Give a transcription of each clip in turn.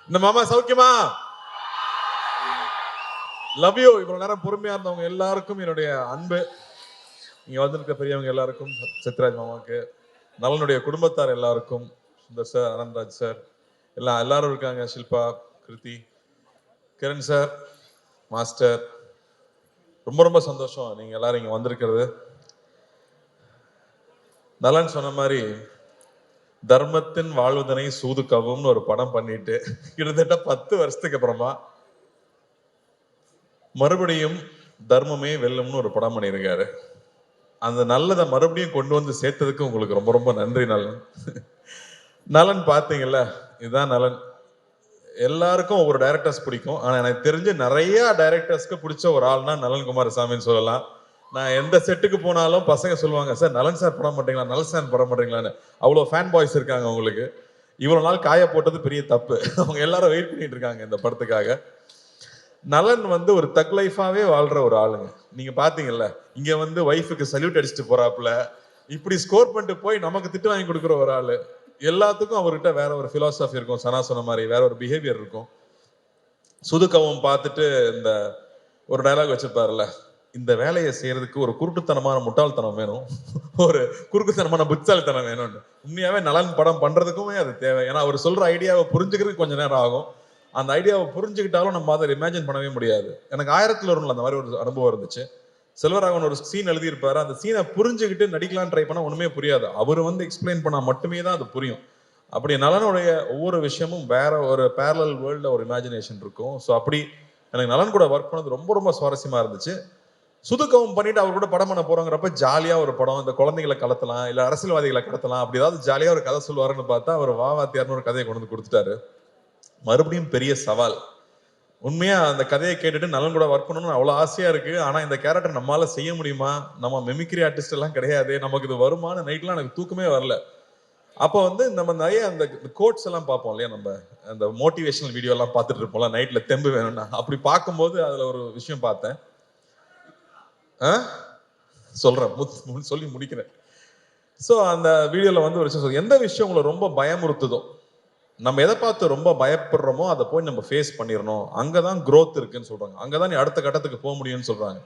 இந்த மாமா சௌக்கியமா? Love you. இவ்வளவு நேரம் பொறுமையா இருந்தவங்க எல்லாருக்கும் என்னுடைய அன்பு. இங்க வந்திருக்க பெரியவங்க எல்லாருக்கும், சித்ராஜ் மாமாவுக்கு, நலனுடைய குடும்பத்தார் எல்லாருக்கும், சுந்தர் சார், அனந்த்ராஜ் சார், எல்லாரும் இருக்காங்க, ஷில்பா, கிருத்தி, கிரண் சார், மாஸ்டர். ரொம்ப ரொம்ப சந்தோஷம் நீங்க எல்லாரும் இங்க வந்திருக்கிறது. நலன் சொன்ன மாதிரி தர்மத்தின் வாழ்வதனை சூது கவும்னு ஒரு படம் பண்ணிட்டு கிட்டத்தட்ட 10 வருஷத்துக்கு அப்புறமா மறுபடியும் தர்மமே வெல்லும்னு ஒரு படம் பண்ணியிருக்காரு. அந்த நல்லதை மறுபடியும் கொண்டு வந்து சேர்த்ததுக்கு உங்களுக்கு ரொம்ப ரொம்ப நன்றி நலன். நலன் பார்த்தீங்கல்ல, இதுதான் நலன். எல்லாருக்கும் ஒவ்வொரு டைரக்டர்ஸ் பிடிக்கும். ஆனா எனக்கு தெரிஞ்சு நிறைய டைரக்டர்ஸ்க்கு பிடிச்ச ஒரு ஆள்னா நலன் குமாரசாமின்னு சொல்லலாம். நான் எந்த செட்டுக்கு போனாலும் பசங்க சொல்லுவாங்க, சார் நலன் சார் படம் மாட்டீங்களா, நலன் சார் படம் மாட்டீங்களான்னு. அவ்வளோ ஃபேன் பாய்ஸ் இருக்காங்க உங்களுக்கு. இவ்வளவு நாள் காய போட்டது பெரிய தப்பு. அவங்க எல்லாரும் வெயிட் பண்ணிட்டு இருக்காங்க இந்த படத்துக்காக. நலன் வந்து ஒரு தக் லைஃபாவே வாழ்ற ஒரு ஆளுங்க. நீங்க பாத்தீங்கல்ல, இங்க வந்து ஒய்ஃபுக்கு சல்யூட் அடிச்சுட்டு போறாப்புல, இப்படி ஸ்கோர் பண்ணிட்டு போய் நமக்கு திட்டு வாங்கி கொடுக்குற ஒரு ஆளு. எல்லாத்துக்கும் அவர்கிட்ட வேற ஒரு பிலாசபி இருக்கும். சனா சொன்ன மாதிரி வேற ஒரு பிஹேவியர் இருக்கும். சுதுக்கவும் பார்த்துட்டு இந்த ஒரு டயலாக் வச்சிருப்பாருல்ல, இந்த வேலையை செய்யறதுக்கு ஒரு குருட்டுத்தனமான முட்டாள்தனம் வேணும், ஒரு குறுக்குத்தனமான புத்தாலித்தனம் வேணும்னு. உண்மையாவே நலன் படம் பண்றதுக்குமே அது தேவை. ஏன்னா அவர் சொல்ற ஐடியாவை புரிஞ்சுக்கிறதுக்கு கொஞ்சம் நேரம் ஆகும். அந்த ஐடியாவை புரிஞ்சுக்கிட்டாலும் நம்ம அதை இமேஜின் பண்ணவே முடியாது. எனக்கு 1000ல் ஒருவன்ல அந்த மாதிரி ஒரு அனுபவம் இருந்துச்சு. செல்வராகவன் ஒரு சீன் எழுதியிருப்பாரு. அந்த சீனை புரிஞ்சுக்கிட்டு நடிக்கலாம் ட்ரை பண்ணா ஒண்ணுமே புரியாது. அவர் வந்து எக்ஸ்பிளைன் பண்ணா மட்டுமே தான் அது புரியும். அப்படி நலனுடைய ஒவ்வொரு விஷயமும் வேற ஒரு பேரலல் வேர்ல்ட்ல ஒரு இமேஜினேஷன் இருக்கும். ஸோ அப்படி எனக்கு நலன் கூட ஒர்க் பண்ணது ரொம்ப ரொம்ப சுவாரஸ்யமா இருந்துச்சு. சுதுக்கவும் பண்ணிட்டு அவர் கூட படம் பண்ண போறோங்கிறப்ப ஜாலியா ஒரு படம், இந்த குழந்தைகளை கடத்தலாம், இல்ல அரசியல்வாதிகளை கடத்தலாம், அப்படி ஏதாவது ஜாலியா ஒரு கதை சொல்லுவாருன்னு பார்த்தா அவர் வாத்தியார்னு ஒரு கதையை கொண்டு வந்து கொடுத்துட்டாரு. மறுபடியும் பெரிய சவால். உண்மையா அந்த கதையை கேட்டுட்டு நலன் கூட ஒர்க் பண்ணணும்னு அவ்வளவு ஆசையா இருக்கு. ஆனா இந்த கேரக்டர் நம்மளால செய்ய முடியுமா? நம்ம மெமிக்ரி ஆர்டிஸ்ட் எல்லாம் கிடையாது, நமக்கு இது வருமானு நைட்லாம் எனக்கு தூக்கமே வரல. அப்போ வந்து நம்ம நிறைய அந்த கோட்ஸ் எல்லாம் பார்ப்போம் இல்லையா, நம்ம அந்த மோட்டிவேஷனல் வீடியோ எல்லாம் பார்த்துட்டு இருப்போம்ல நைட்ல தெம்பு வேணும்னா. அப்படி பார்க்கும்போது அதுல ஒரு விஷயம் பார்த்தேன். சொல்றேன், சொல்லி முடிக்கிறேன். ஸோ அந்த வீடியோல வந்து ஒரு விஷயம், எந்த விஷயம் உங்களை ரொம்ப பயமுறுத்துதோ, நம்ம எதை பார்த்து ரொம்ப பயப்படுறோமோ அதை போய் நம்ம ஃபேஸ் பண்ணிடணும். அங்கதான் growth இருக்குன்னு சொல்றாங்க. அங்கதான் நீ அடுத்த கட்டத்துக்கு போக முடியும்னு சொல்றாங்க.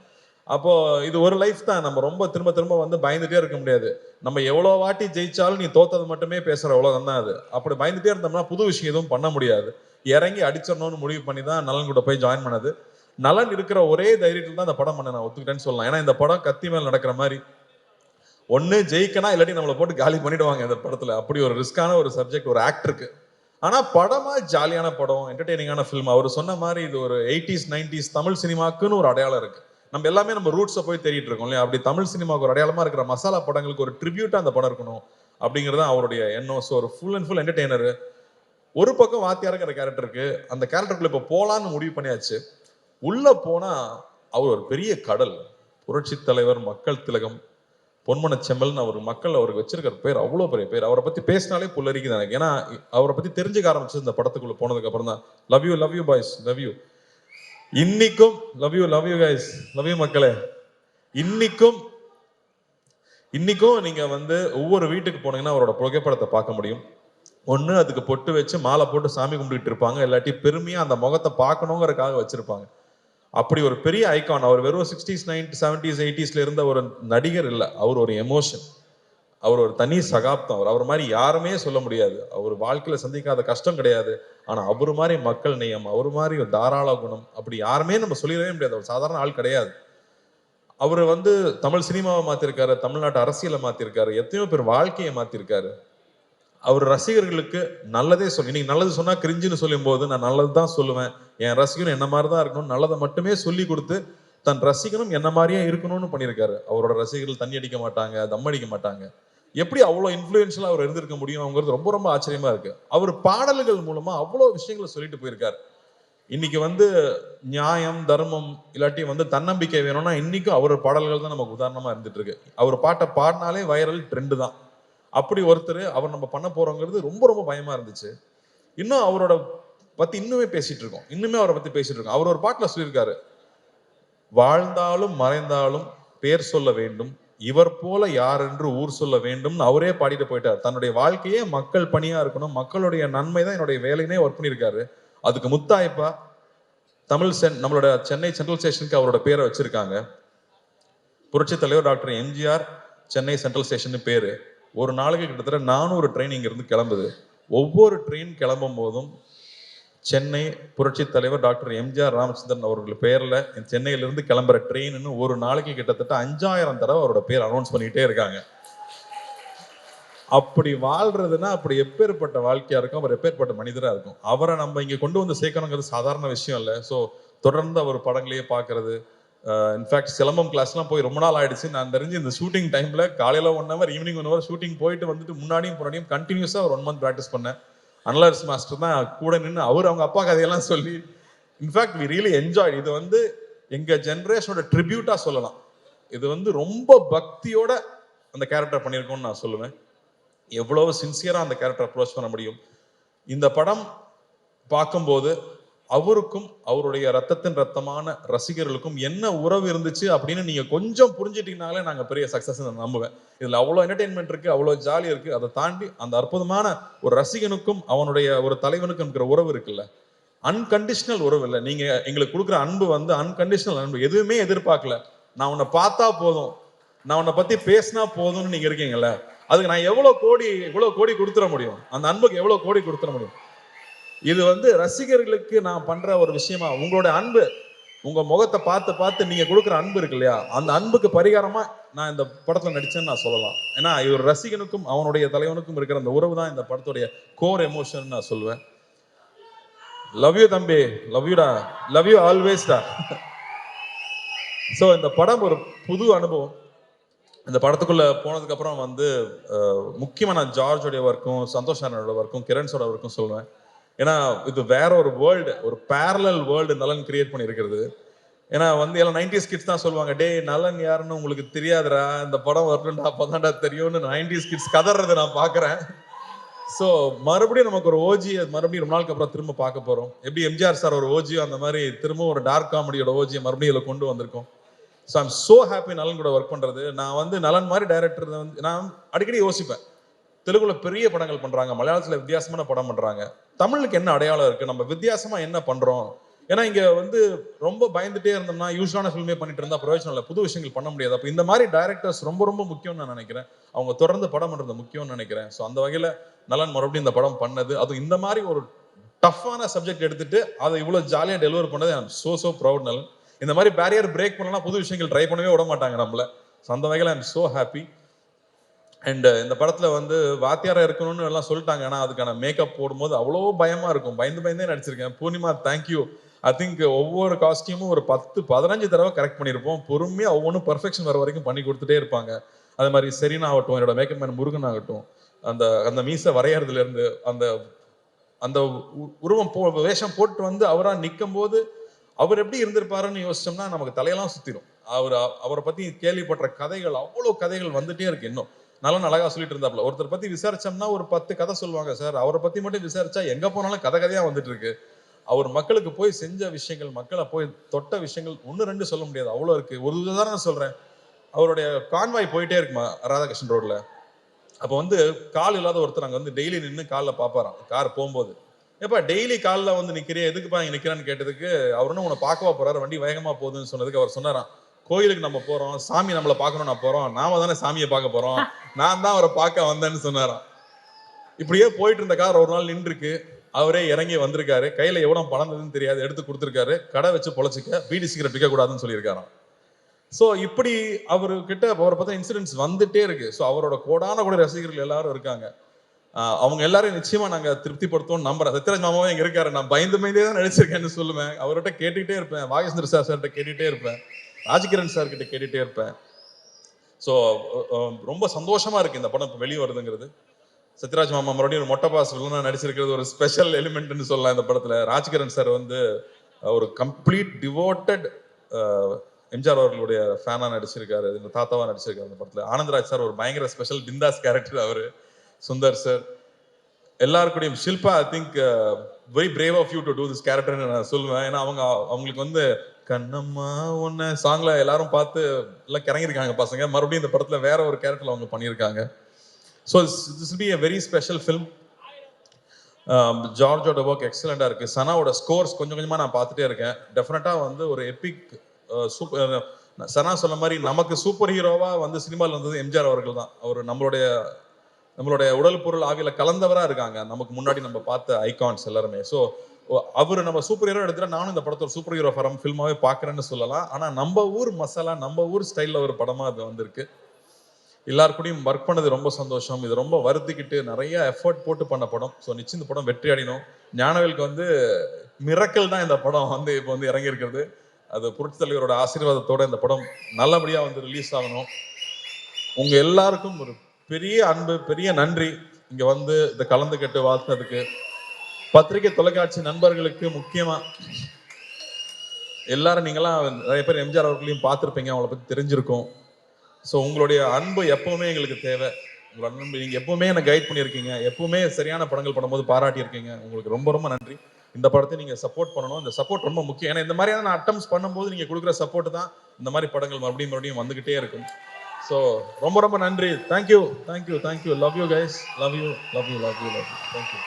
அப்போ இது ஒரு லைஃப் தான். நம்ம ரொம்ப திரும்ப திரும்ப வந்து பயந்துட்டே இருக்க முடியாது. நம்ம எவ்வளவு வாட்டி ஜெயிச்சாலும் நீ தோத்தது மட்டுமே பேசுற உலகம் தான் அது. அப்படி பயந்துட்டே இருந்தோம்னா புது விஷயம் எதுவும் பண்ண முடியாது. இறங்கி அடிச்சிடணும்னு முடிவு பண்ணி தான் நலன் கூட போய் ஜாயின் பண்ணது. நலன் இருக்கிற ஒரே தைரியத்தில் தான் இந்த படம் பண்ண நான் ஒத்துக்கிட்டேன்னு சொல்லலாம். ஏன்னா இந்த படம் கத்தி மேல் நடக்கிற மாதிரி, ஒண்ணு ஜெயிக்கனா இல்லாட்டி நம்மளை போட்டு காலி பண்ணிடுவாங்க இந்த படத்துல. அப்படி ஒரு ரிஸ்கான ஒரு சப்ஜெக்ட் ஒரு ஆக்டருக்கு. ஆனா படமா ஜாலியான படம், என்டர்டெய்னிங்கான ஃபிலிம். அவர் சொன்ன மாதிரி இது ஒரு 80s 90s தமிழ் சினிமாக்குன்னு ஒரு அடையாளம் இருக்கு. நம்ம எல்லாமே நம்ம ரூட்ஸை போய் தேடிட்டு இருக்கோம் இல்லையா, அப்படி தமிழ் சினிமாவுக்கு ஒரு அடையாளமா இருக்கிற மசாலா படங்களுக்கு ஒரு ட்ரிபியூட்டா அந்த படம் இருக்கணும் அப்படிங்கிறது அவருடைய எண்ணம். ஸோ ஒரு ஃபுல் அண்ட் ஃபுல் என்டர்டெய்னர். ஒரு பக்கம் வாத்தியாருங்கிற கேரக்டருக்கு, அந்த கேரக்டருக்குள்ள இப்போ போலான்னு முடிவு பண்ணியாச்சு. உள்ள போனா அவர் ஒரு பெரிய கடல். புரட்சி தலைவர், மக்கள் திலகம், பொன்மன செம்மல்னு அவர் மக்கள் அவருக்கு வச்சிருக்கிற பேர் அவ்வளோ பெரிய பேர். அவரை பத்தி பேசினாலே புல்லரிக்குது எனக்கு. ஏன்னா அவரை பத்தி தெரிஞ்சுக்க ஆரம்பிச்சது இந்த படத்துக்குள்ள போனதுக்கு அப்புறம் தான். Love you boys, love you. இன்னைக்கும் love you guys, love you மக்களே. இன்னைக்கும் நீங்க வந்து ஒவ்வொரு வீட்டுக்கு போனீங்கன்னா அவரோட புகைப்படத்தை பார்க்க முடியும். ஒண்ணு அதுக்கு பொட்டு வச்சு மாலை போட்டு சாமி கும்பிட்டு இருப்பாங்க, இல்லாட்டி பெருமையா அந்த முகத்தை பார்க்கணுங்கிறதுக்காக வச்சிருப்பாங்க. அப்படி ஒரு பெரிய ஐகான். அவர் வெறும் 60s 90s 70s 80sல இருந்த ஒரு நடிகர் இல்ல, அவர் ஒரு எமோஷன். அவர் ஒரு தனி சகாப்தம். அவர் மாதிரி யாருமே சொல்ல முடியாது. அவர் வாழ்க்கையில சந்திக்காத கஷ்டம் கிடையாது. ஆனா அவர் மாதிரி மக்கள் நேயம், அவர் மாதிரி ஒரு தாராள குணம், அப்படி யாருமே நம்ம சொல்லிடவே முடியாது. அவர் சாதாரண ஆள் கிடையாது. அவர் வந்து தமிழ் சினிமாவை மாத்திருக்காரு, தமிழ்நாட்டு அரசியலை மாத்திருக்காரு, எத்தனையோ பேர் வாழ்க்கையை மாத்திருக்காரு. அவர் ரசிகர்களுக்கு நல்லதே சொல்லி, இன்னைக்கு நல்லது சொன்னா கிரிஞ்சுன்னு சொல்லும் போது நான் நல்லது தான் சொல்லுவேன், என் ரசிகனும் என்ன மாதிரி தான் இருக்கணும், நல்லதை மட்டுமே சொல்லி கொடுத்து தன் ரசிகனும் என்ன மாதிரியே இருக்கணும்னு பண்ணியிருக்காரு. அவரோட ரசிகர்கள் தண்ணி அடிக்க மாட்டாங்க, தம் அடிக்க மாட்டாங்க. எப்படி அவ்வளோ இன்ஃப்ளூயன்ஷியலா அவர் இருந்திருக்க முடியும்ங்கிறது ரொம்ப ரொம்ப ஆச்சரியமா இருக்கு. அவர் பாடல்கள் மூலமா அவ்வளோ விஷயங்களை சொல்லிட்டு போயிருக்காரு. இன்னைக்கு வந்து நியாயம், தர்மம், இல்லாட்டி வந்து தன்னம்பிக்கை வேணும்னா இன்னைக்கும் அவர் பாடல்கள் தான் நமக்கு உதாரணமா இருந்துட்டு இருக்கு. அவர் பாட்டை பாடினாலே வைரல் ட்ரெண்டு தான். அப்படி ஒருத்தர் அவர் நம்ம பண்ண போறோங்கிறது ரொம்ப ரொம்ப பயமா இருந்துச்சு. இன்னும் அவரோட பத்தி இன்னுமே பேசிட்டு இருக்கோம், அவரை பத்தி பேசிட்டு இருக்கோம். அவர் ஒரு பாட்டுல சொல்லியிருக்காரு, வாழ்ந்தாலும் மறைந்தாலும் பேர் சொல்ல வேண்டும், இவர் போல யார் என்று ஊர் சொல்ல வேண்டும்னு அவரே பாடிட்டு போயிட்டார். தன்னுடைய வாழ்க்கையே மக்கள் பணியா இருக்கணும், மக்களுடைய நன்மை தான் என்னுடைய வேலைனே ஒர்க் பண்ணியிருக்காரு. அதுக்கு முத்தாய்ப்பா நம்மளோட சென்னை சென்ட்ரல் ஸ்டேஷனுக்கு அவரோட பேரை வச்சிருக்காங்க. புரட்சி தலைவர் doctor MGR Chennai central station பேரு. ஒரு நாளைக்கு கிட்டத்தட்ட 400 ட்ரெயின் இங்க இருந்து கிளம்புது. ஒவ்வொரு ட்ரெயின் கிளம்பும் போதும் சென்னை புரட்சி தலைவர் டாக்டர் எம்ஜிஆர் ராமச்சந்திரன் அவர்கள் பேர்ல சென்னையிலிருந்து கிளம்புற ட்ரெயின்னு ஒரு நாளைக்கு கிட்டத்தட்ட 5000 தடவை அவரோட பேர் அனௌன்ஸ் பண்ணிட்டே இருக்காங்க. அப்படி வாழ்றதுன்னா அப்படி எப்பேற்பட்ட வாழ்க்கையா இருக்கும், அவர் எப்பேற்பட்ட மனிதரா இருக்கும். அவரை நம்ம இங்க கொண்டு வந்து சேர்க்கணுங்கிறது சாதாரண விஷயம் இல்லை. ஸோ தொடர்ந்து அவர் படங்களையே பார்க்கறது. இன்ஃபேக்ட் சிலம்பம் கிளாஸ்லாம் போய் ரொம்ப நாள் ஆயிடுச்சு. நான் தெரிஞ்சு இந்த ஷூட்டிங் டைம்ல காலையில 1 hour ஈவினிங் 1 hour ஷூட்டிங் போயிட்டு வந்துட்டு முன்னாடியும் பின்னாடியும் கண்டினியூஸா ஒரு 1 month ப்ராக்டிஸ் பண்ணேன். அனலர்ஸ் மாஸ்டர் தான் கூட நின்று அவங்க அப்பா கதையெல்லாம் சொல்லி இன்ஃபேக்ட் வி ரியலி என்ஜாய். இது வந்து எங்க ஜென்ரேஷனோட ட்ரிபியூட்டா சொல்லலாம். இது வந்து ரொம்ப பக்தியோட அந்த கேரக்டர் பண்ணியிருக்கோம்னு நான் சொல்லுவேன். எவ்வளவு சின்சியரா அந்த கேரக்டர் அப்ரோச் பண்ண முடியும். இந்த படம் பார்க்கும்போது அவருக்கும் அவருடைய ரத்தத்தின் ரத்தமான ரசிகர்களுக்கும் என்ன உறவு இருந்துச்சு அப்படின்னு நீங்க கொஞ்சம் புரிஞ்சுட்டீங்கனாலே நாங்க பெரிய சக்சஸ் நம்புவேன். இதுல அவ்வளவு என்டர்டெயின்மெண்ட் இருக்கு, அவ்வளவு ஜாலி இருக்கு. அதை தாண்டி அந்த அற்புதமான ஒரு ரசிகனுக்கும் அவனுடைய ஒரு தலைவனுக்கும் இருக்கிற உறவு இருக்குல்ல, அன்கண்டிஷனல் உறவு இல்லை. நீங்க எங்களுக்கு கொடுக்குற அன்பு வந்து அன்கண்டிஷனல் அன்பு. எதுவுமே எதிர்பார்க்கல, நான் உன்னை பார்த்தா போதும், நான் உன்னை பத்தி பேசினா போதும்னு நீங்க இருக்கீங்கல்ல, அதுக்கு நான் எவ்வளவு கோடி கொடுத்துட முடியும், அந்த அன்புக்கு எவ்வளவு கோடி கொடுத்துட முடியும். இது வந்து ரசிகர்களுக்கு நான் பண்ற ஒரு விஷயமா, உங்களோட அன்பு, உங்க முகத்தை பார்த்து நீங்க கொடுக்குற அன்பு இருக்கு இல்லையா, அந்த அன்புக்கு பரிகாரமா நான் இந்த படத்துல நடிச்சேன்னு நான் சொல்லலாம். ஏன்னா இவர் ரசிகனுக்கும் அவனுடைய தலைவனுக்கும் இருக்கிற அந்த உறவு தான் இந்த படத்துடைய கோர் எமோஷன் நான் சொல்லுவேன். லவ் யூ தம்பி, லவ் யூடா, லவ் யூ ஆல்வேஸ்டா. ஸோ இந்த படம் ஒரு புது அனுபவம். இந்த படத்துக்குள்ள போனதுக்கு அப்புறம் வந்து முக்கியமா நான் ஜார்ஜோடைய ஒர்க்கும் சந்தோஷ் நாராயணோட ஒர்க்கும் கிரண்ஸோட ஒர்க்கும் சொல்லுவேன். ஏன்னா இது வேற ஒரு வேர்ல்டு, ஒரு பேரலல் வேர்ல்டு நலன் கிரியேட் பண்ணி இருக்கிறது. ஏன்னா வந்து எல்லாம் 90s கிட்ஸ் தான் சொல்லுவாங்க, டே நலன் யாருன்னு உங்களுக்கு தெரியாதுடா, இந்த படம் வரணும்டா அப்பதான்டா தெரியும்னு 90s கிட்ஸ் கதறதை நான் பாக்குறேன். ஸோ மறுபடியும் நமக்கு ஒரு ஓஜி மறுபடியும் ரொம்ப நாளுக்கு அப்புறம் திரும்ப பார்க்க போறோம். எப்படி எம்ஜிஆர் சார் ஒரு ஓஜியோ அந்த மாதிரி திரும்ப ஒரு டார்க் காமெடியோட ஓஜியை மறுபடியும் இதில் கொண்டு வந்திருக்கோம். ஸோ ஐம் சோ ஹாப்பி நலன் கூட ஒர்க் பண்றது. நான் வந்து நலன் மாதிரி டைரக்டர் வந்து நான் அடிக்கடி யோசிப்பேன், தெலுங்குல பெரிய படங்கள் பண்றாங்க, மலையாளத்துல வித்தியாசமான படம் பண்றாங்க, தமிழுக்கு என்ன அடையாளம் இருக்கு, நம்ம வித்தியாசமா என்ன பண்றோம். ஏன்னா இங்க வந்து ரொம்ப பயந்துட்டே இருந்தோம்னா யூஸ்வலான ஃபில்மே பண்ணிட்டு இருந்தா பிரயோஜனம் இல்லை, புது விஷயங்கள் பண்ண முடியாது. அப்போ இந்த மாதிரி டைரக்டர்ஸ் ரொம்ப ரொம்ப முக்கியம்னு நான் நினைக்கிறேன். அவங்க தொடர்ந்து படம் பண்றது முக்கியம்னு நினைக்கிறேன். ஸோ அந்த வகையில நலன் மறுபடியும் இந்த படம் பண்ணது, அதுவும் இந்த மாதிரி ஒரு டஃப்பான சப்ஜெக்ட் எடுத்துட்டு அதை இவ்வளவு ஜாலியா டெலிவர் பண்ணது ஐம் சோ ப்ரௌட் நலன். இந்த மாதிரி பேரியர் பிரேக் பண்ணலாம், புது விஷயங்கள் ட்ரை பண்ணவே விட மாட்டாங்க நம்மள. ஸோ அந்த வகையில ஐம் சோ ஹாப்பி. அண்ட் இந்த படத்துல வந்து வாத்தியாரா இருக்கணும்னு எல்லாம் சொல்லிட்டாங்க. ஆனா அதுக்கான மேக்கப் போடும்போது அவ்வளோ பயமா இருக்கும், பயந்தே நடிச்சிருக்கேன். பூர்ணிமா தேங்க்யூ. ஐ திங்க் ஒவ்வொரு காஸ்டியூமும் ஒரு 10-15 தடவை கரெக்ட் பண்ணியிருப்போம். பொறுமையா ஒவ்வொன்றும் பர்ஃபெக்ஷன் வர வரைக்கும் பண்ணி கொடுத்துட்டே இருப்பாங்க. அதே மாதிரி செரீனா ஆகட்டும், என்னோட மேக்கப் மேன் முருகன் ஆகட்டும், அந்த அந்த மீசை வரையறதுல இருந்து அந்த அந்த உருவம் வேஷம் போட்டு வந்து அவரா நிற்கும் போது அவர் எப்படி இருந்திருப்பாருன்னு யோசிச்சோம்னா நமக்கு தலையெல்லாம் சுத்திடும். அவரை பத்தி கேள்விப்பட்ட கதைகள், அவ்வளோ கதைகள் வந்துட்டே இருக்கு. இன்னும் நல்லா அழகா சொல்லிட்டு இருந்தாப்ல. ஒருத்தர் பத்தி விசாரிச்சோம்னா ஒரு 10 கதை சொல்லுவாங்க சார், அவரை பத்தி மட்டும் விசாரிச்சா எங்க போனாலும் கதையா வந்துட்டு இருக்கு. அவர் மக்களுக்கு போய் செஞ்ச விஷயங்கள், மக்களை போய் தொட்ட விஷயங்கள் 1-2 சொல்ல முடியாது, அவ்வளோ இருக்கு. ஒரு உதாரணம் சொல்றேன், அவருடைய கான்வாய் போயிட்டே இருக்குமா ராதாகிருஷ்ணன் ரோட்ல. அப்போ வந்து கால் இல்லாத ஒருத்தர் அங்க வந்து டெய்லி நின்று காலில் பாப்பாராம் கார் போகும்போது. ஏப்பா டெய்லி காலில் வந்து நிக்கிறியா, எதுக்குப்பா இங்க நிக்கிறான்னு கேட்டதுக்கு அவர் ஒன்னும் உன்னை பார்க்கவா போறாரு, வண்டி வேகமா போகுதுன்னு சொன்னதுக்கு அவர் சொன்னாராம், கோயிலுக்கு நம்ம போறோம், சாமி நம்மளை பார்க்கணும், நான் போறோம், நாம தானே சாமியை பார்க்க போறோம், நான் தான் அவரை பார்க்க வந்தேன்னு சொன்னாராம். இப்படியே போயிட்டு இருந்த கார் ஒரு நாள் நின்றுருக்கு, அவரே இறங்கி வந்திருக்காரு, கையில எவ்வளவு பணம் தெரியாது எடுத்து கொடுத்துருக்காரு, கடை வச்சு பொழைச்சிக்க, பீடி சிகரெட் விற்க கூடாதுன்னு சொல்லியிருக்காராம். ஸோ இப்படி அவர்கிட்ட அவரை பார்த்தா இன்சிடென்ட்ஸ் வந்துட்டே இருக்கு. ஸோ அவரோட கோடான கூட ரசிகர்கள் எல்லாரும் இருக்காங்க. அவங்க எல்லாரும் நிச்சயமா நாங்க திருப்திப்படுத்தோம்னு நம்புறேன். சத்யராஜ் மாமாவும் இங்க இருக்காரு, நான் பயந்தே தான் நடிச்சிருக்கேன்னு சொல்லுவேன். அவர்கிட்ட கேட்டுக்கிட்டே இருப்பேன், வாகேந்திர சார்கிட்ட கேட்டுட்டே இருப்பேன், ராஜ்கிரண் சார் கிட்ட கேட்டுட்டே இருப்பேன். ஸோ ரொம்ப சந்தோஷமா இருக்கு இந்த படம் இப்போ வெளியே வருதுங்கிறது. சத்யராஜ் மாமா மறுபடியும் ஒரு மொட்டை பாஸ் வில்லனா நடிச்சிருக்கிறது ஒரு ஸ்பெஷல் எலிமெண்ட்னு சொல்லலாம் இந்த படத்துல. ராஜ்கிரண் சார் வந்து ஒரு கம்ப்ளீட் டிவோட்டட் எம்ஜிஆர் அவர்களுடைய ஃபேனா நடிச்சிருக்காரு, இந்த தாத்தாவா நடிச்சிருக்காரு இந்த படத்துல. ஆனந்த்ராஜ் சார் ஒரு பயங்கர ஸ்பெஷல் பிந்தாஸ் கேரக்டர் அவரு. சுந்தர் சார் எல்லாருக்கூடையும், Shilpa I think very brave of you to do this கேரக்டர்னு நான் சொல்லுவேன். ஏன்னா அவங்களுக்கு வந்து கண்ணம்மா ஒன்னு சாங்ல எல்லாரும் பார்த்து எல்லாம் கிறங்கிருக்காங்க பசங்க. மறுபடியும் இந்த படத்துல வேற ஒரு கேரக்டர்ல அவங்க பண்ணியிருக்காங்க. So this will be a very special film. ஜார்ஜோட ஒர்க் எக்ஸலண்டாக இருக்குது. சனாவோட ஸ்கோர்ஸ் கொஞ்சம் கொஞ்சமாக நான் பார்த்துட்டே இருக்கேன். டெஃபினட்டாக வந்து ஒரு எபிக் சூப்பர். சனா சொன்ன மாதிரி நமக்கு சூப்பர் ஹீரோவாக வந்து சினிமாவில் வந்தது எம்ஜிஆர் அவர்கள் தான். அவர் நம்மளுடைய உடல் பொருள் ஆவியில கலந்தவராக இருக்காங்க. நமக்கு முன்னாடி நம்ம பார்த்த ஐகான்ஸ் எல்லாருமே. ஸோ அவர் நம்ம சூப்பர் ஹீரோ எடுத்துட்டா நானும் இந்த படத்தை ஒரு சூப்பர் ஹீரோ ஃபில்மாவே பார்க்குறேன்னு சொல்லலாம். ஆனால் நம்ம ஊர் மசாலா, நம்ம ஊர் ஸ்டைலில் ஒரு படமாக அது வந்திருக்கு. எல்லாருக்கூடையும் ஒர்க் பண்ணது ரொம்ப சந்தோஷம். இது ரொம்ப வருத்திக்கிட்டு நிறைய எஃபர்ட் போட்டு பண்ண படம். ஸோ நிச்சயம் இந்த படம் வெற்றி அடையணும். ஞானவேலுக்கு வந்து மிரக்கல் தான் இந்த படம் வந்து இப்போ வந்து இறங்கியிருக்கிறது. அது புரட்சி தலைவரோட ஆசீர்வாதத்தோட இந்த படம் நல்லபடியாக வந்து ரிலீஸ் ஆகணும். உங்கள் எல்லாருக்கும் ஒரு பெரிய அன்பு, பெரிய நன்றி. இங்கே வந்து இதை கலந்துக்கிட்டு வாழ்த்துனதுக்கு. பத்திரிகை தொலைக்காட்சி நண்பர்களுக்கு முக்கியமாக எல்லாரும் நீங்களாம் நிறைய பேர் எம்ஜிஆர் அவர்களையும் பார்த்துருப்பீங்க, அவங்கள பற்றி தெரிஞ்சிருக்கும். ஸோ உங்களுடைய அன்பு எப்பவுமே எங்களுக்கு தேவை. உங்களோட அன்பு நீங்கள் எப்பவுமே என்னை கைட் பண்ணியிருக்கீங்க, எப்பவுமே சரியான படங்கள் பண்ணும்போது பாராட்டியிருக்கீங்க. உங்களுக்கு ரொம்ப ரொம்ப நன்றி. இந்த படத்தை நீங்கள் சப்போர்ட் பண்ணணும். இந்த சப்போர்ட் ரொம்ப முக்கியம். ஏன்னா இந்த மாதிரியான நான் அட்டம்ஸ் பண்ணும்போது நீங்கள் கொடுக்குற சப்போர்ட் தான் இந்த மாதிரி படங்கள் மறுபடியும் வந்துகிட்டே இருக்கும். ஸோ ரொம்ப ரொம்ப நன்றி. Thank you thank you thank you. Love you guys. Love you love you love you love you. Thank you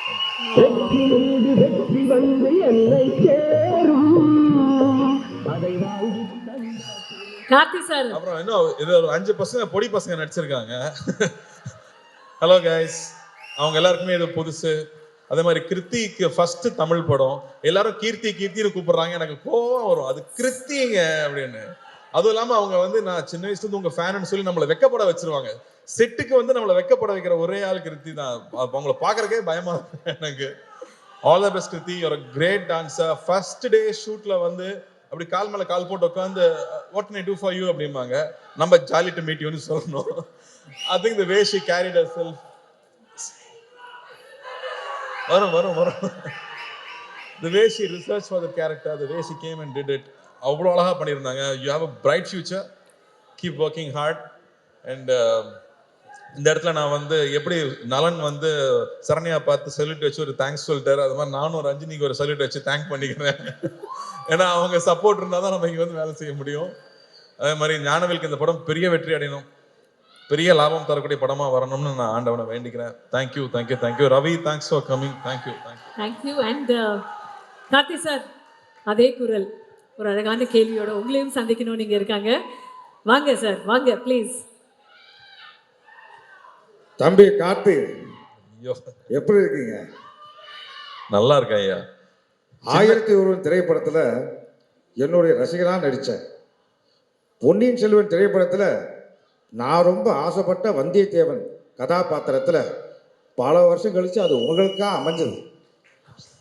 Karthi sir. அப்புறம் இன்னும் இது ஒரு 5 பசங்க பொடி பசங்க நடிச்சிருக்காங்க. Hello guys. அவங்க எல்லாருக்குமே இது புதுசு. அதே மாதிரி கிருத்திக்கு ஃபர்ஸ்ட் தமிழ் படம். எல்லாரும் கீர்த்தின்னு கூப்பிடுறாங்க. எனக்கு கோவம் வரும். அது கிருத்திங்க அப்படின்னு. அதுவும் இல்லாம அவங்க வந்து நான் சின்ன வயசுல இருந்து உங்க ஃபேன்னு சொல்லி நம்மளை வெக்கப்பட வச்சிருவாங்க. செட்டுக்கு வந்து நம்மளை வெக்கப்பட வைக்கிற ஒரே ஆள் கிருத்தி தான். அவங்கள பாக்குறக்கே பயமா இருக்கு எனக்கு. All the best Kriti. ஒரு கிரேட் டான்ஸர். ஃபர்ஸ்ட் டே ஷூட்ல வந்து அப்படி கால் மேல கால் போட்டு உட்காந்து what can I do for you அப்படிம்பாங்க. நம்ம ஜாலி டு மீட் யூன்னு சொல்லணும். I think the way she carried herself. வரும் the way she research for the character, the way she came and did it. அவ்வளோ அழகா பண்ணியிருந்தாங்க. You have a bright future. Keep working hard. And இந்த இடத்துல நான் வந்து எப்படி நலன் வந்து சரண்யா பார்த்து சல்யூட் வச்சு ஒரு தேங்க்ஸ் சொல்லிட்டாரு, அது மாதிரி நானும் ரஞ்சினிக்கு ஒரு சல்யூட் வச்சு தேங்க் பண்ணிக்கிறேன். ஏன்னா அவங்க சப்போர்ட் இருந்தால் தான் நம்ம இங்கே வந்து வேலை செய்ய முடியும். அதே மாதிரி ஞானவேலுக்கு இந்த படம் பெரிய வெற்றி அடையணும், பெரிய லாபம் தரக்கூடிய படமாக வரணும்னு நான் ஆண்டவனை வேண்டிக்கிறேன். Thank you thank you thank you. Ravi, thanks for coming. Thank you thank you thank you. And Karthi sir அதே குரல் ஒரு அழகான கேள்வியோட உங்களையும் சந்திக்கணும் நீங்க இருக்காங்க. வாங்க சார், வாங்க ப்ளீஸ். தம்பி கார்த்தி, எப்படி இருக்கீங்க? நல்லா இருக்கேன் ஐயா. 1001 திரைப்படத்தில் என்னுடைய ரசிகனாக நடித்தேன். பொன்னியின் செல்வன் திரைப்படத்தில் நான் ரொம்ப ஆசைப்பட்ட வந்தியத்தேவன் கதாபாத்திரத்தில் பல வருஷம் கழித்து அது உங்களுக்காக அமைஞ்சது.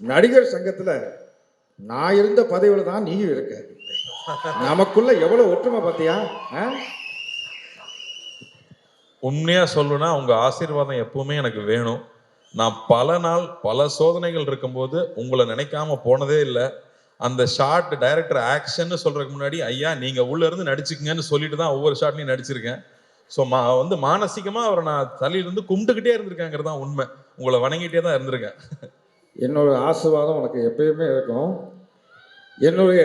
நடிகர் சங்கத்தில் நான் இருந்த பதவியில் தான் நீயும் இருக்க. நமக்குள்ள எவ்வளோ ஒற்றுமை பார்த்தியா? உண்மையா சொல்லணும்னா உங்க ஆசீர்வாதம் எப்பவுமே எனக்கு வேணும். நான் பல நாள் பல சோதனைகள் இருக்கும்போது உங்களை நினைக்காம போனதே இல்லை. அந்த ஷார்ட் டைரக்டர் ஆக்ஷன் சொல்றதுக்கு முன்னாடி ஐயா நீங்க உள்ள இருந்து நடிச்சுக்கங்கன்னு சொல்லிட்டு தான் ஒவ்வொரு ஷாட்லையும் நடிச்சிருக்கேன். ஸோ வந்து மானசீகமா அவரை நான் தலையிலிருந்து கும்பிட்டுக்கிட்டே இருந்திருக்கேங்கிறது தான் உண்மை. உங்களை வணங்கிட்டே தான் இருந்திருக்கேன். என்னோட ஆசீர்வாதம் உனக்கு எப்பயுமே இருக்கும். என்னுடைய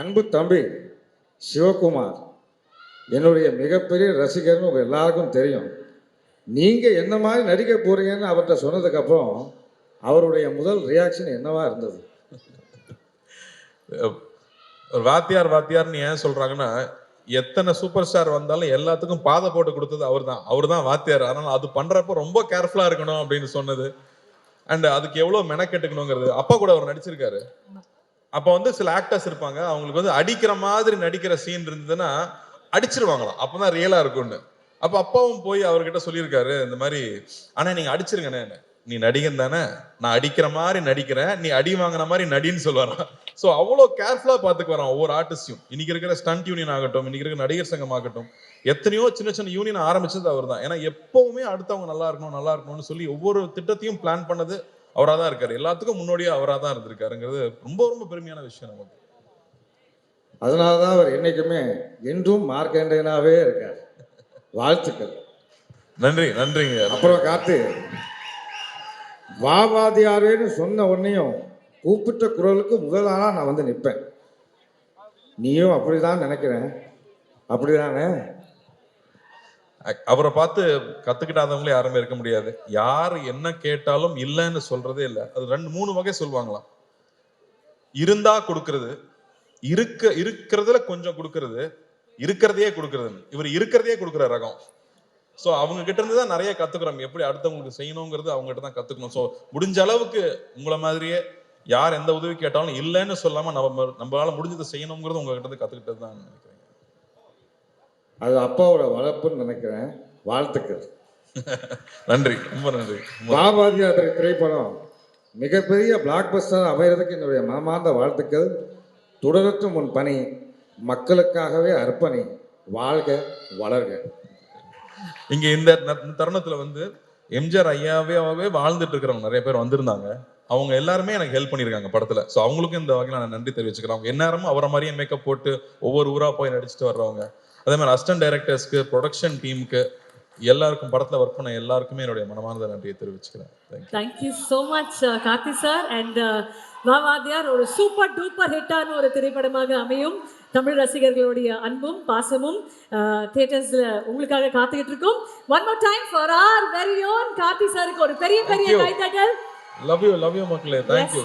அன்பு தம்பி சிவகுமார் என்னுடைய மிகப்பெரிய ரசிகர்னு உங்கள் எல்லாருக்கும் தெரியும். நீங்கள் என்ன மாதிரி நடிக்க போகிறீங்கன்னு அவர்கிட்ட சொன்னதுக்கப்புறம் அவருடைய முதல் ரியாக்ஷன் என்னவா இருந்தது? வாத்தியார்னு ஏன் சொல்கிறாங்கன்னா, எத்தனை சூப்பர் ஸ்டார் வந்தாலும் எல்லாத்துக்கும் பாதை போட்டு கொடுத்தது அவர் தான் வாத்தியார். அதனால் அது பண்ணுறப்ப ரொம்ப கேர்ஃபுல்லாக இருக்கணும் அப்படின்னு சொன்னது. அண்ட் அதுக்கு எவ்வளோ மெனக்கெட்டுக்கணுங்கிறது. அப்பா கூட அவர் நடிச்சிருக்காரு. அப்போ வந்து சில ஆக்டர்ஸ் இருப்பாங்க, அவங்களுக்கு வந்து அடிக்கிற மாதிரி நடிக்கிற சீன் இருந்ததுன்னா அடிச்சிருவாங்களாம், அப்பதான் ரியலா இருக்கும்னு. அப்ப அப்பாவும் போய் அவர்கிட்ட சொல்லியிருக்காரு இந்த மாதிரி, ஆனா நீங்க அடிச்சிருங்கண்ணே, நீ நடிகன் தானே, நான் அடிக்கிற மாதிரி நடிக்கிறேன், நீ அடி வாங்கின மாதிரி நடின்னு சொல்லுவாராம். ஸோ அவ்வளோ கேர்ஃபுல்லா பார்த்துக்கு வரான் ஒவ்வொரு ஆர்டிஸ்டையும். இன்னைக்கு இருக்கிற ஸ்டண்ட் யூனியன் ஆகட்டும், இன்னைக்கு இருக்கிற நடிகர் சங்கம் ஆகட்டும், எத்தனையோ சின்ன சின்ன யூனியன் ஆரம்பிச்சது அவர் தான். ஏன்னா எப்பவுமே அடுத்தவங்க நல்லா இருக்கணும்னு சொல்லி ஒவ்வொரு திட்டத்தையும் பிளான் பண்ணது அவராக தான் இருக்காரு. எல்லாத்துக்கும் முன்னோடியா அவராக தான் இருந்திருக்காருங்கிறது ரொம்ப ரொம்ப பெருமையான விஷயம் நமக்கு. அதனால தான் அவர் என்னைக்குமே என்றும் மார்க்கண்டேனாவே இருக்கார். வாழ்த்துக்கள். நன்றிங்க. அப்புறம் கார்த்தி, வாவாதியாரேன்னு சொன்ன உடனேயும் கூப்பிட்ட குரலுக்கு முதல் ஆளாக நான் வந்து நிற்பேன். நீயும் அப்படிதான் நினைக்கிறேன், அப்படிதானே? அவரை பார்த்து கத்துக்கிட்டாதவங்களே யாருமே இருக்க முடியாது. யார் என்ன கேட்டாலும் இல்லைன்னு சொல்றதே இல்லை. அது 2-3 வகை சொல்லுவாங்களாம். இருந்தா கொடுக்கறது, இருக்கிறதுல கொஞ்சம் கொடுக்கறது, இருக்கிறதையே கொடுக்கறது. இவர் இருக்கிறதையே கொடுக்குற ரகம். ஸோ அவங்க கிட்ட இருந்து தான் நிறைய கத்துக்கிறோம். எப்படி அடுத்தவங்களுக்கு செய்யணுங்கிறது அவங்க கிட்ட தான் கத்துக்கணும். ஸோ முடிஞ்ச அளவுக்கு உங்களை மாதிரியே யார் எந்த உதவி கேட்டாலும் இல்லைன்னு சொல்லாம நம்மளால முடிஞ்சதை செய்யணுங்கிறது உங்ககிட்ட இருந்து கத்துக்கிட்டது தான் நினைக்கிறேன். அது அப்பாவோட வளர்ப்புன்னு நினைக்கிறேன். வாழ்த்துக்கள். நன்றி, ரொம்ப நன்றி. பாபாஜியார் திரைப்படம் மிகப்பெரிய பிளாக் பஸ்டர் அமைகிறதுக்கு என்னுடைய மனமார்ந்த வாழ்த்துக்கள். தொடரட்டும் உன் பணி, மக்களுக்காகவே அர்ப்பணி, வாழ்க வளர்க. இங்க இந்த தருணத்துல வந்து எம்ஜிஆர் ஐயாவே வாழ்ந்துட்டு இருக்கிறவங்க நிறைய பேர் வந்திருந்தாங்க. அவங்க எல்லாருமே எனக்கு ஹெல்ப் பண்ணியிருக்காங்க படத்துல. ஸோ அவங்களுக்கும் இந்த வகையில் நான் நன்றி தெரிவிச்சுக்கிறேன். அவங்க எந்நேரமும் அவரை மாதிரியே மேக்கப் போட்டு ஒவ்வொரு ஊரா போய் நடிச்சுட்டு வர்றவங்க. அதே மாதிரி அசிஸ்டன்ட் டைரக்டர்ஸ்க்கு, ப்ரொடக்ஷன் டீமுக்கு, எல்லாருக்கும் படத்துல ஒர்க் பண்ண எல்லாருக்குமே என்னுடைய மனமார்ந்த நன்றியை தெரிவிச்சுக்கிறேன். Thank you so much Karthi sir. And வாவாதியார் ஒரு சூப்பர் டூப்பர் ஹிட்டான ஒரு திரைப்படமாக அமையும். தமிழ் ரசிகர்களுடைய அன்பும் பாசமும் தியேட்டர்ஸ்ல உங்களுக்காக காத்துக்கிட்டு இருக்கோம். One more time for our very own Karthi சாருக்கு ஒரு பெரிய கைதட்டல். லவ் யூ மக்களே. தேங்க்யூ.